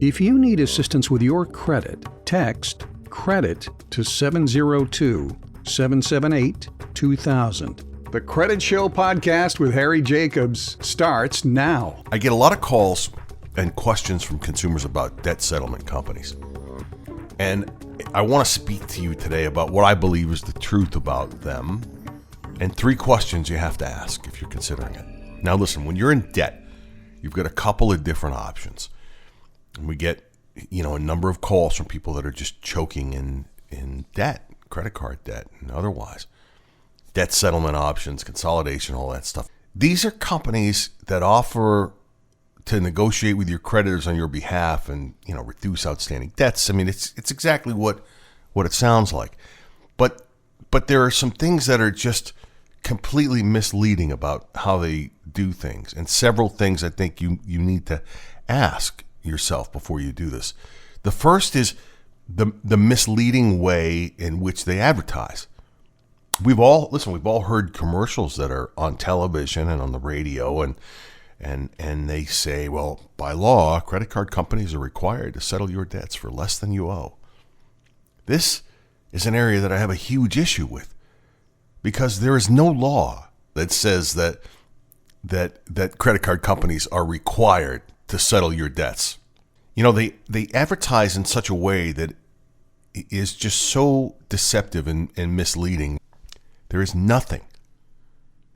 If you need assistance with your credit, text CREDIT to 702-778-2000. The Credit Show podcast with Harry Jacobs starts now. I get a lot of calls and questions from consumers about debt settlement companies. And I want to speak to you today about what I believe is the truth about them and 3 questions you have to ask if you're considering it. Now listen, when you're in debt, you've got a couple of different options. And we get, a number of calls from people that are just choking in debt, credit card debt and otherwise. Debt settlement options, consolidation, all that stuff. These are companies that offer to negotiate with your creditors on your behalf and, reduce outstanding debts. I mean, it's exactly what it sounds like. But there are some things that are just completely misleading about how they do things. And several things I think you need to ask yourself before you do this. The first is the misleading way in which they advertise. We've all heard commercials that are on television and on the radio and they say, well, by law, credit card companies are required to settle your debts for less than you owe. This is an area that I have a huge issue with because there is no law that says that credit card companies are required to settle your debts. They advertise in such a way that is just so deceptive and misleading. There is nothing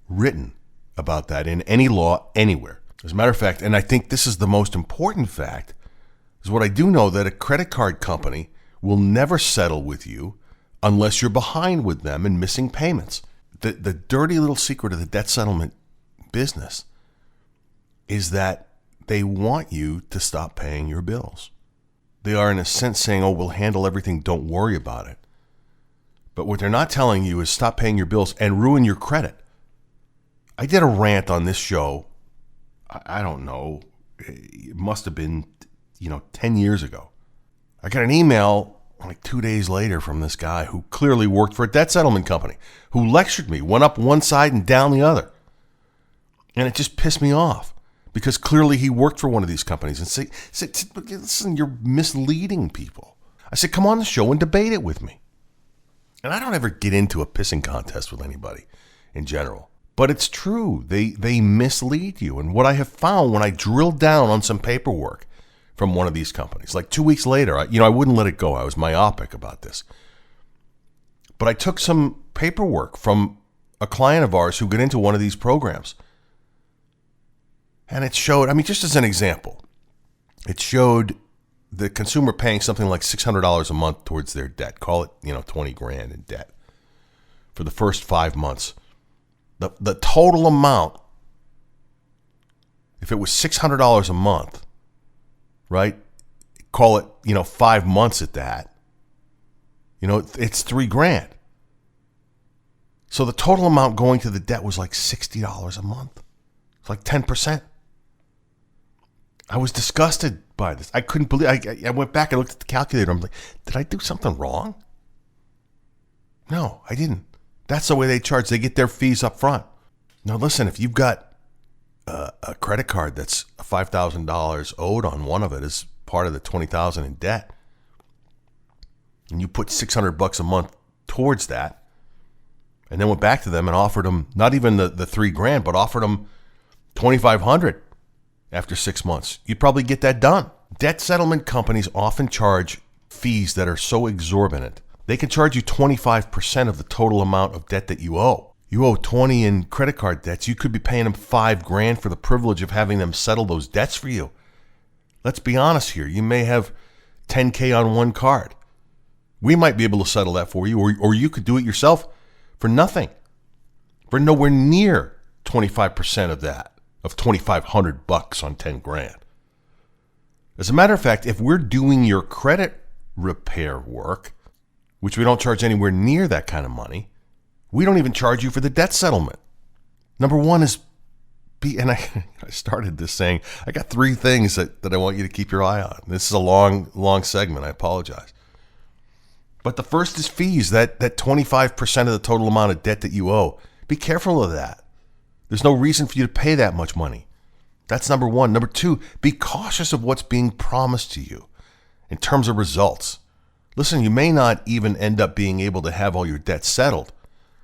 written about that in any law anywhere. As a matter of fact, and I think this is the most important fact, is what I do know that a credit card company will never settle with you unless you're behind with them and missing payments. The dirty little secret of the debt settlement business is that they want you to stop paying your bills. They are in a sense saying, oh, we'll handle everything, don't worry about it. But what they're not telling you is stop paying your bills and ruin your credit. I did a rant on this show, I don't know, it must have been, 10 years ago. I got an email like 2 days later from this guy who clearly worked for a debt settlement company, who lectured me, went up one side and down the other. And it just pissed me off because clearly he worked for one of these companies and said, listen, you're misleading people. I said, come on the show and debate it with me. And I don't ever get into a pissing contest with anybody in general. But it's true. They mislead you. And what I have found when I drill down on some paperwork from one of these companies, like 2 weeks later, I wouldn't let it go. I was myopic about this. But I took some paperwork from a client of ours who got into one of these programs. And it showed, just as an example, it showed the consumer paying something like $600 a month towards their debt. Call it, $20,000 in debt for the first 5 months. The total amount, if it was $600 a month, right? Call it, 5 months at that. It's $3,000. So the total amount going to the debt was like $60 a month. It's like 10%. I was disgusted by this. I couldn't believe. I went back and looked at the calculator. I'm like, did I do something wrong? No, I didn't. That's the way they charge. They get their fees up front. Now, listen, if you've got a credit card that's $5,000 owed on one of it as part of the $20,000 in debt, and you put $600 a month towards that, and then went back to them and offered them not even the $3,000, but offered them $2,500 after 6 months, you'd probably get that done. Debt settlement companies often charge fees that are so exorbitant. They can charge you 25% of the total amount of debt that you owe. You owe $20,000 in credit card debts. You could be paying them $5,000 for the privilege of having them settle those debts for you. Let's be honest here. You may have $10,000 on one card. We might be able to settle that for you, or you could do it yourself for nothing, for nowhere near 25% of that, of $2,500 on $10,000. As a matter of fact, if we're doing your credit repair work, which we don't charge anywhere near that kind of money, we don't even charge you for the debt settlement. Number one is and I started this saying, I got 3 things that I want you to keep your eye on. This is a long segment. I apologize. But the first is fees, that 25% of the total amount of debt that you owe. Be careful of that. There's no reason for you to pay that much money. That's number one. Number two, be cautious of what's being promised to you in terms of results. Listen, you may not even end up being able to have all your debt settled.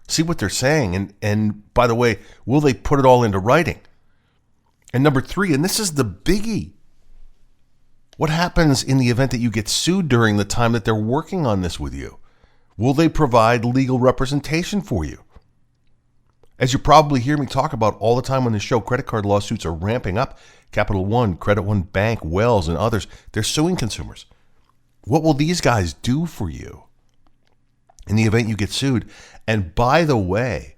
See what they're saying. And by the way, will they put it all into writing? And number three, and this is the biggie, what happens in the event that you get sued during the time that they're working on this with you? Will they provide legal representation for you? As you probably hear me talk about all the time on the show, credit card lawsuits are ramping up. Capital One, Credit One Bank, Wells, and others, they're suing consumers. What will these guys do for you in the event you get sued? And by the way,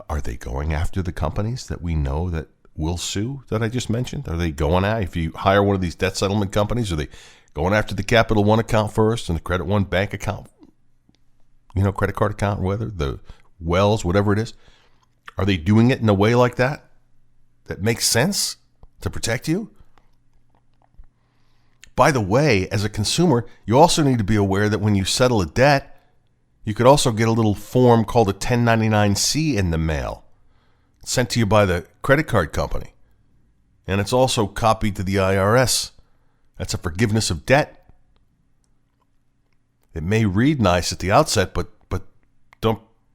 are they going after the companies that we know that will sue that I just mentioned? Are they going at, if you hire one of these debt settlement companies, are they going after the Capital One account first and the Credit One Bank account, credit card account, whether the Wells, whatever it is? Are they doing it in a way like that makes sense to protect you? By the way, as a consumer, you also need to be aware that when you settle a debt, you could also get a little form called a 1099-C in the mail, sent to you by the credit card company. And it's also copied to the IRS. That's a forgiveness of debt. It may read nice at the outset, but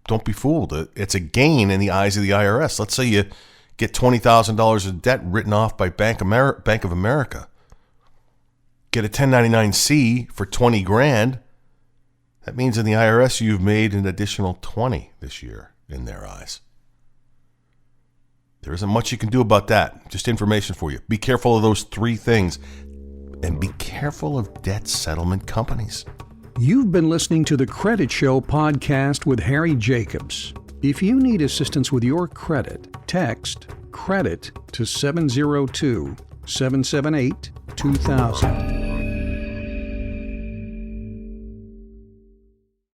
don't be fooled. It's a gain in the eyes of the IRS. Let's say you get $20,000 of debt written off by Bank of America. Get a 1099-C for $20,000. That means in the IRS you've made an additional $20 this year in their eyes. There isn't much you can do about that. Just information for you. Be careful of those three things. And be careful of debt settlement companies. You've been listening to the Credit Show podcast with Harry Jacobs. If you need assistance with your credit, text CREDIT to 702-778-2000.